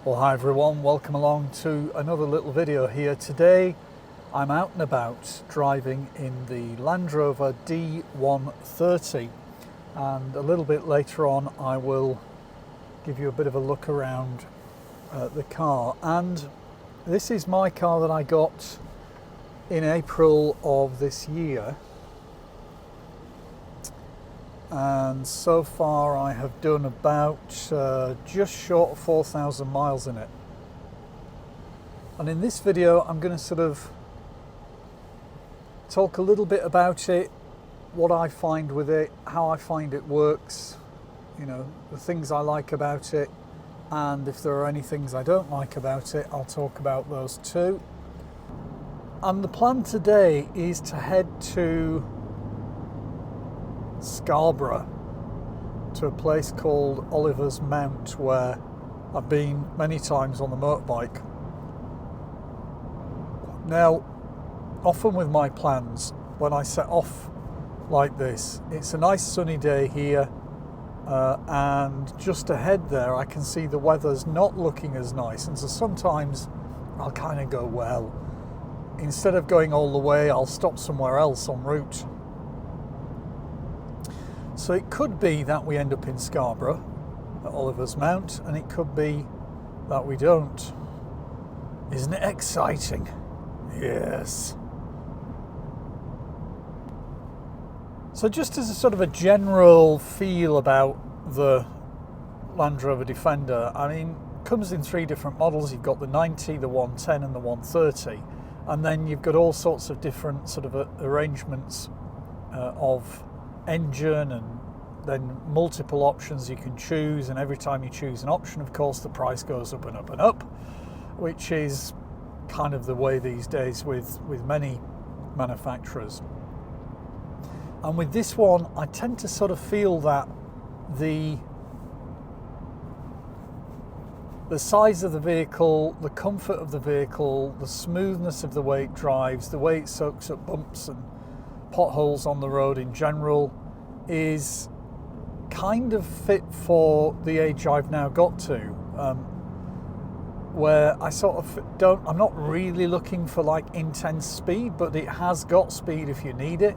Well, hi everyone, welcome along to another little video here. Today I'm out and about driving in the Land Rover D130, and a little bit later on I will give you a bit of a look around the car. And this is my car that I got in April of this year, and so far I have done about just short of 4,000 miles in it. And in this video I'm going to sort of talk a little bit about it, what I find with it, how I find it works, you know, the things I like about it, and if there are any things I don't like about it, I'll talk about those too. And the plan today is to head to Scarborough, to a place called Oliver's Mount, where I've been many times on the motorbike. Now, often with my plans, when I set off like this, it's a nice sunny day here, and just ahead there I can see the weather's not looking as nice, and so sometimes I'll kind of go, well, instead of going all the way, I'll stop somewhere else en route. So it could be that we end up in Scarborough at Oliver's Mount, and it could be that we don't. Isn't it exciting? Yes. So just as a sort of a general feel about the Land Rover Defender, I mean, it comes in three different models. You've got the 90, the 110 and the 130, and then you've got all sorts of different sort of arrangements of engine, and then multiple options you can choose, and every time you choose an option, of course, the price goes up and up and up, which is kind of the way these days with many manufacturers. And with this one, I tend to sort of feel that the size of the vehicle, the comfort of the vehicle, the smoothness of the way it drives, the way it soaks up bumps and potholes on the road in general, is kind of fit for the age I've now got to, where I sort of I'm not really looking for like intense speed, but it has got speed if you need it.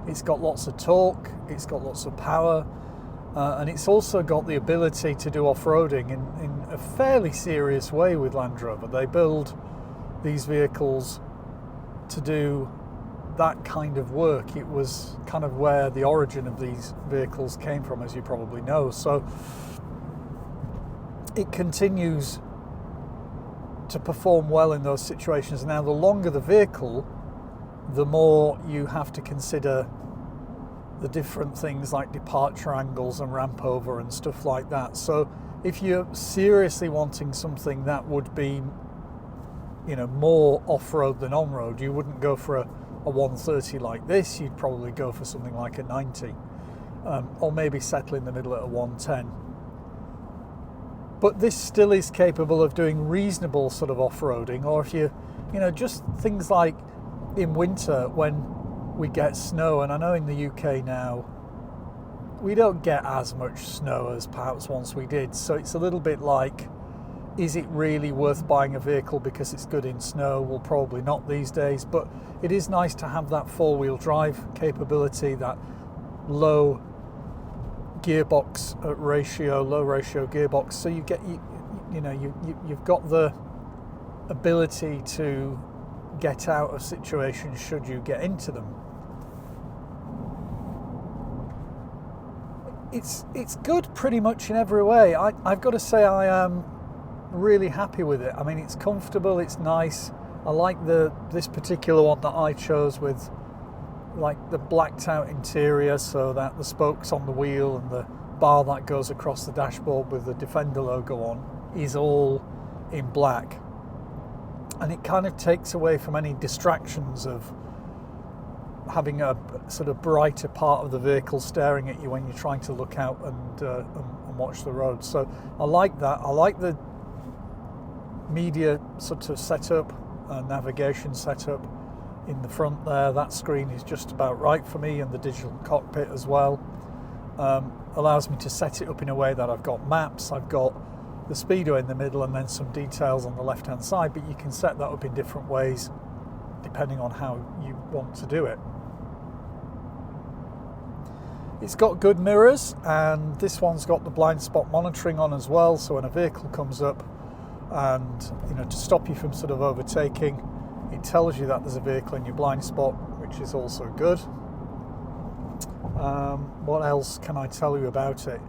It's got lots of torque, it's got lots of power, and it's also got the ability to do off-roading in a fairly serious way with Land Rover. They build these vehicles to do that kind of work. It was kind of where the origin of these vehicles came from, as you probably know. So it continues to perform well in those situations. Now, the longer the vehicle, the more you have to consider the different things like departure angles and ramp over and stuff like that. So if you're seriously wanting something that would be, you know, more off-road than on-road, you wouldn't go for a 130 like this. You'd probably go for something like a 90, or maybe settle in the middle at a 110. But this still is capable of doing reasonable sort of off-roading, or if you know, just things like in winter when we get snow. And I know in the UK now we don't get as much snow as perhaps once we did, so it's a little bit like, is it really worth buying a vehicle because it's good in snow? Well, probably not these days, but it is nice to have that four-wheel drive capability, that low gearbox ratio, low ratio gearbox, so you get you've got the ability to get out of situations should you get into them. It's good pretty much in every way. I've got to say I am really happy with it. I mean, it's comfortable, it's nice. I like this particular one that I chose, with like the blacked out interior, so that the spokes on the wheel and the bar that goes across the dashboard with the Defender logo on is all in black, and it kind of takes away from any distractions of having a sort of brighter part of the vehicle staring at you when you're trying to look out and watch the road. So I like that. I like the media sort of setup, navigation setup in the front there. That screen is just about right for me, and the digital cockpit as well. Allows me to set it up in a way that I've got maps, I've got the speedo in the middle and then some details on the left hand side, but you can set that up in different ways depending on how you want to do it. It's got good mirrors, and this one's got the blind spot monitoring on as well, so when a vehicle comes up and to stop you from sort of overtaking, it tells you that there's a vehicle in your blind spot, which is also good. What else can I tell you about it?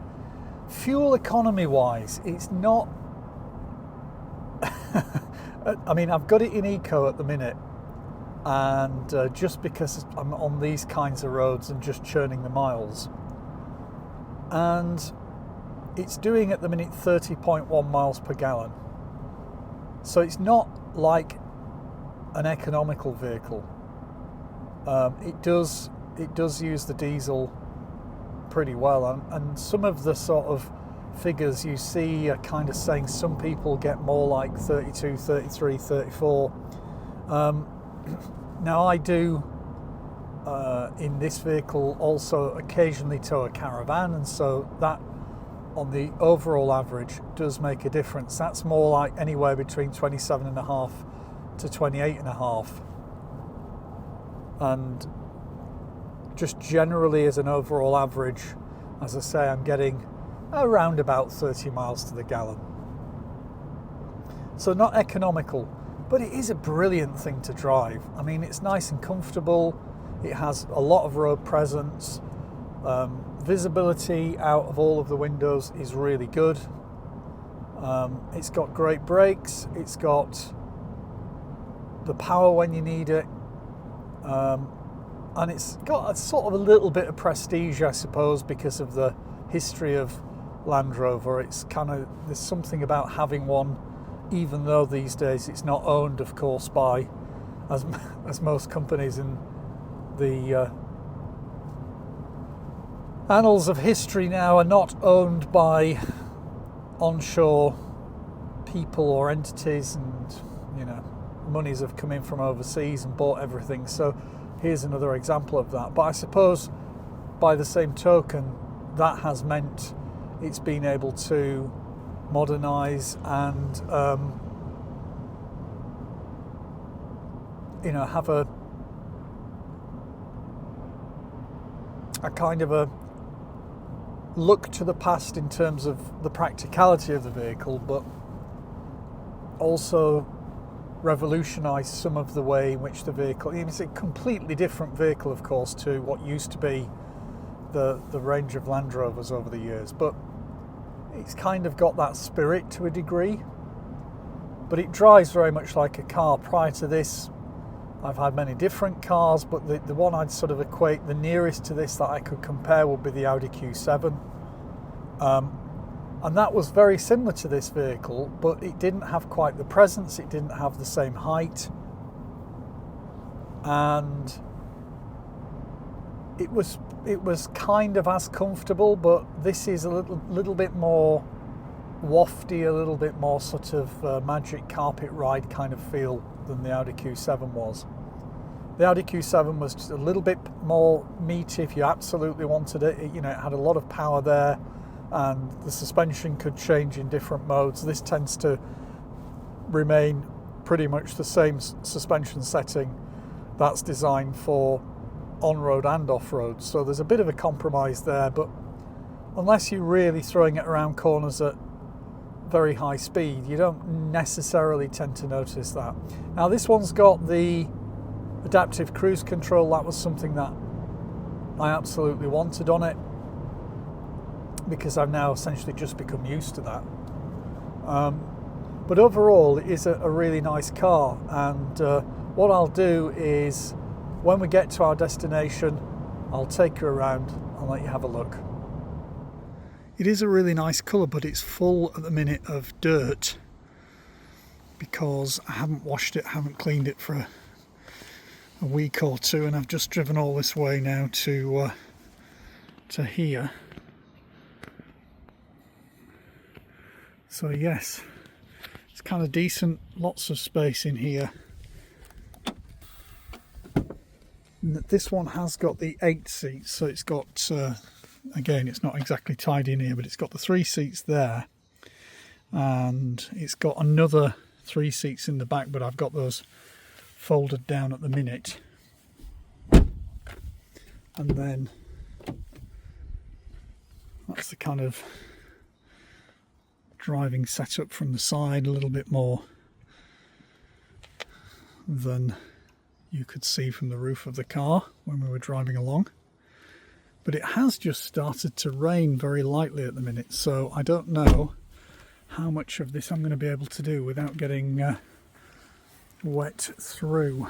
Fuel economy wise, it's not I mean, I've got it in eco at the minute, and just because I'm on these kinds of roads and just churning the miles, and it's doing at the minute 30.1 miles per gallon, so it's not like an economical vehicle. It does use the diesel pretty well, and some of the sort of figures you see are kind of saying some people get more like 32, 33, 34. Now I do in this vehicle also occasionally tow a caravan, and so that on the overall average does make a difference. That's more like anywhere between 27.5 to 28.5, and just generally as an overall average, as I say, I'm getting around about 30 miles to the gallon. So not economical, but it is a brilliant thing to drive. I mean, it's nice and comfortable. It has a lot of road presence. Visibility out of all of the windows is really good. It's got great brakes. It's got the power when you need it. And it's got a sort of a little bit of prestige, I suppose, because of the history of Land Rover. It's kind of, there's something about having one, even though these days it's not owned, of course, by, as most companies in the annals of history now are not owned by onshore people or entities, and monies have come in from overseas and bought everything. So here's another example of that. But I suppose by the same token, that has meant it's been able to modernise and have a kind of a look to the past in terms of the practicality of the vehicle, but also revolutionise some of the way in which the vehicle, it's a completely different vehicle, of course, to what used to be the range of Land Rovers over the years, but it's kind of got that spirit to a degree. But it drives very much like a car. Prior to this, I've had many different cars, but the one I'd sort of equate, the nearest to this that I could compare would be the Audi Q7. And that was very similar to this vehicle, but it didn't have quite the presence, it didn't have the same height, and it was kind of as comfortable, but this is a little bit more wafty, a little bit more sort of magic carpet ride kind of feel than the Audi Q7 was. The Audi Q7 was just a little bit more meaty if you absolutely wanted it. It had a lot of power there, and the suspension could change in different modes. This tends to remain pretty much the same suspension setting that's designed for on-road and off-road, so there's a bit of a compromise there, but unless you're really throwing it around corners at very high speed, you don't necessarily tend to notice that. Now this one's got the adaptive cruise control. That was something that I absolutely wanted on it, because I've now essentially just become used to that. But overall, it is a really nice car, and what I'll do is, when we get to our destination, I'll take you around and let you have a look. It is a really nice colour, but it's full at the minute of dirt because I haven't washed it, haven't cleaned it for a week or two, and I've just driven all this way now to here. So yes, it's kind of decent, lots of space in here. This one has got the 8 seats, so it's got, again, it's not exactly tied in here, but it's got the 3 seats there. and it's got another 3 seats in the back, but I've got those folded down at the minute. And then that's the kind of driving setup from the side, a little bit more than you could see from the roof of the car when we were driving along. But it has just started to rain very lightly at the minute, so I don't know how much of this I'm going to be able to do without getting wet through.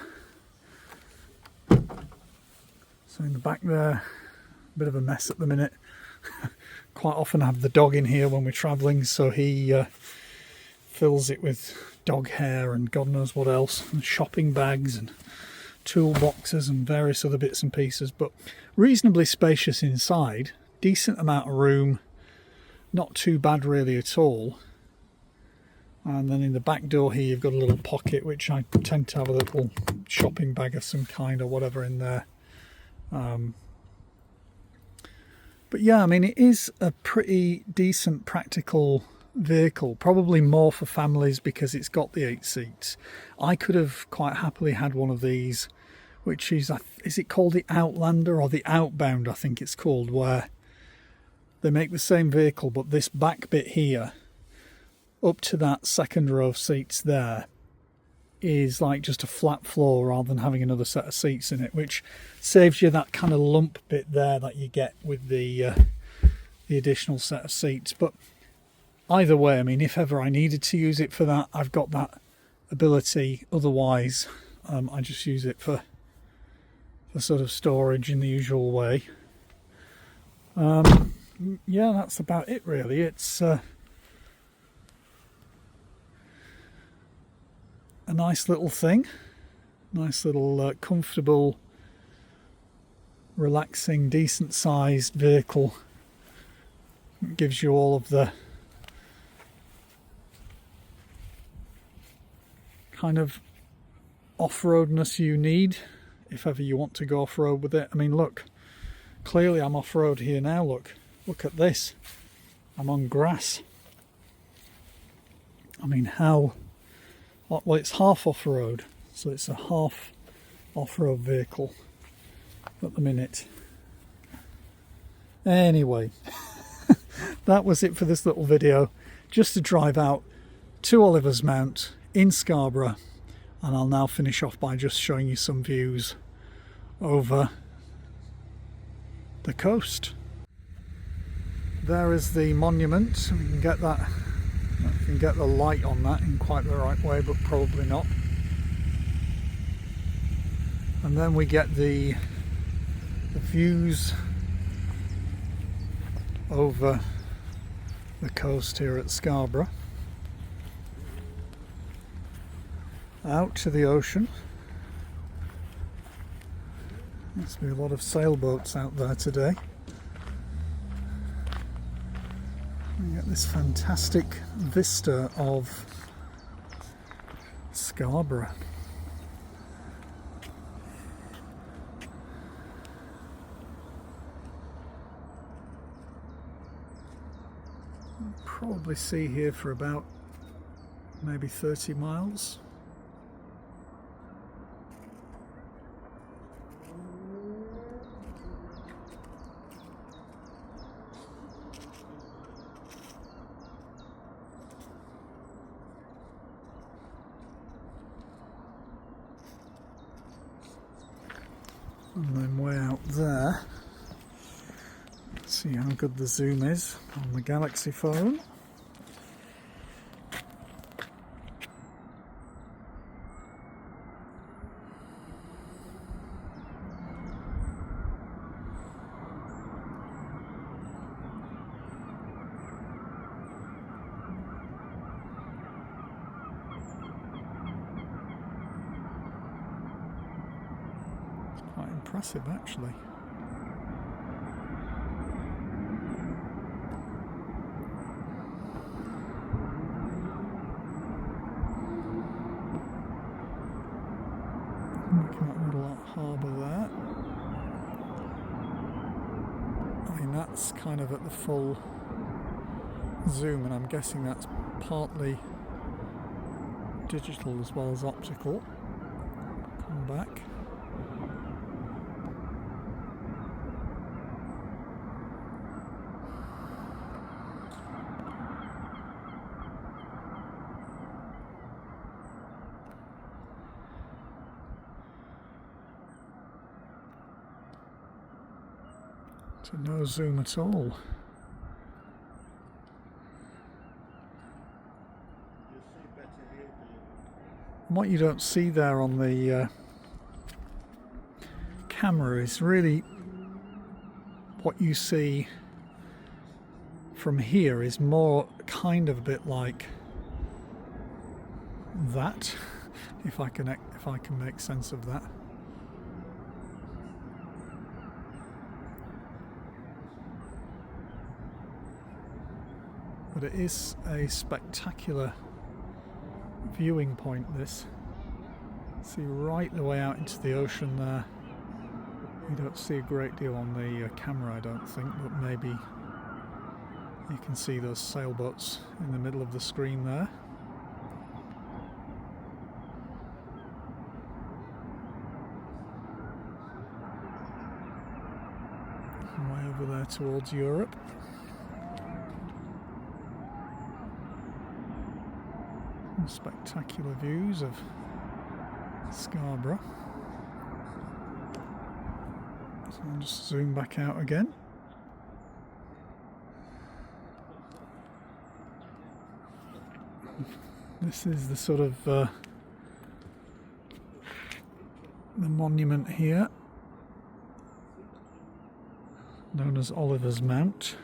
So in the back there, a bit of a mess at the minute. Quite often I have the dog in here when we're travelling, so he fills it with dog hair and God knows what else, and shopping bags and toolboxes and various other bits and pieces, but reasonably spacious inside, decent amount of room, not too bad really at all. And then in the back door here you've got a little pocket, which I tend to have a little shopping bag of some kind or whatever in there. But yeah, I mean, it is a pretty decent practical vehicle, probably more for families because it's got the 8 seats. I could have quite happily had one of these, which is it called the Outlander or the Outbound, I think it's called, where they make the same vehicle, but this back bit here up to that second row of seats there is like just a flat floor rather than having another set of seats in it, which saves you that kind of lump bit there that you get with the additional set of seats. But either way, I mean, if ever I needed to use it for that, I've got that ability. Otherwise, I just use it for sort of storage in the usual way. Yeah, that's about it really. It's a nice little thing, nice little comfortable, relaxing, decent sized vehicle. It gives you all of the kind of off-roadness you need if ever you want to go off-road with it. I mean, look, clearly I'm off-road here now. Look at this, I'm on grass. I mean, how, well, it's half off-road, so it's a half off-road vehicle at the minute. Anyway, that was it for this little video, just to drive out to Oliver's Mount in Scarborough, and I'll now finish off by just showing you some views over the coast. There is the monument. We can get that, I can get the light on that in quite the right way, but probably not. And then we get the views over the coast here at Scarborough, out to the ocean. Must be a lot of sailboats out there today. We get this fantastic vista of Scarborough. You'll probably see here for about maybe 30 miles. And then way out there, let's see how good the zoom is on the Galaxy phone. Quite impressive actually. Looking at the little harbour there. I mean, that's kind of at the full zoom, and I'm guessing that's partly digital as well as optical. Come back. So no zoom at all. And what you don't see there on the camera is really what you see from here is more kind of a bit like that, if I can make sense of that. But it is a spectacular viewing point, this. See right the way out into the ocean there. You don't see a great deal on the camera, I don't think, but maybe you can see those sailboats in the middle of the screen there. And way over there towards Europe. Spectacular views of Scarborough. So I'll just zoom back out again. This is the sort of the monument here, known as Oliver's Mount.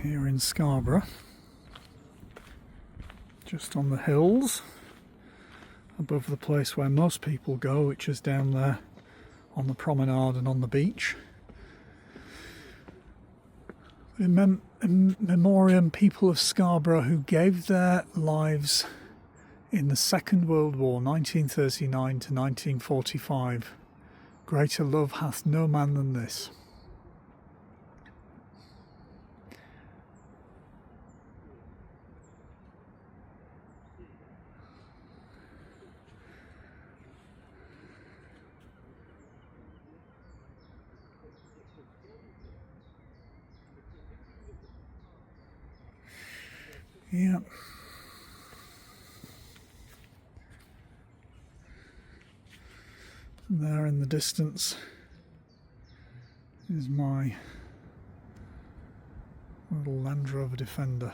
Here in Scarborough, just on the hills above the place where most people go, which is down there on the promenade and on the beach. In memoriam, people of Scarborough who gave their lives in the Second World War, 1939 to 1945. Greater love hath no man than this. Yeah. And there in the distance is my little Land Rover Defender.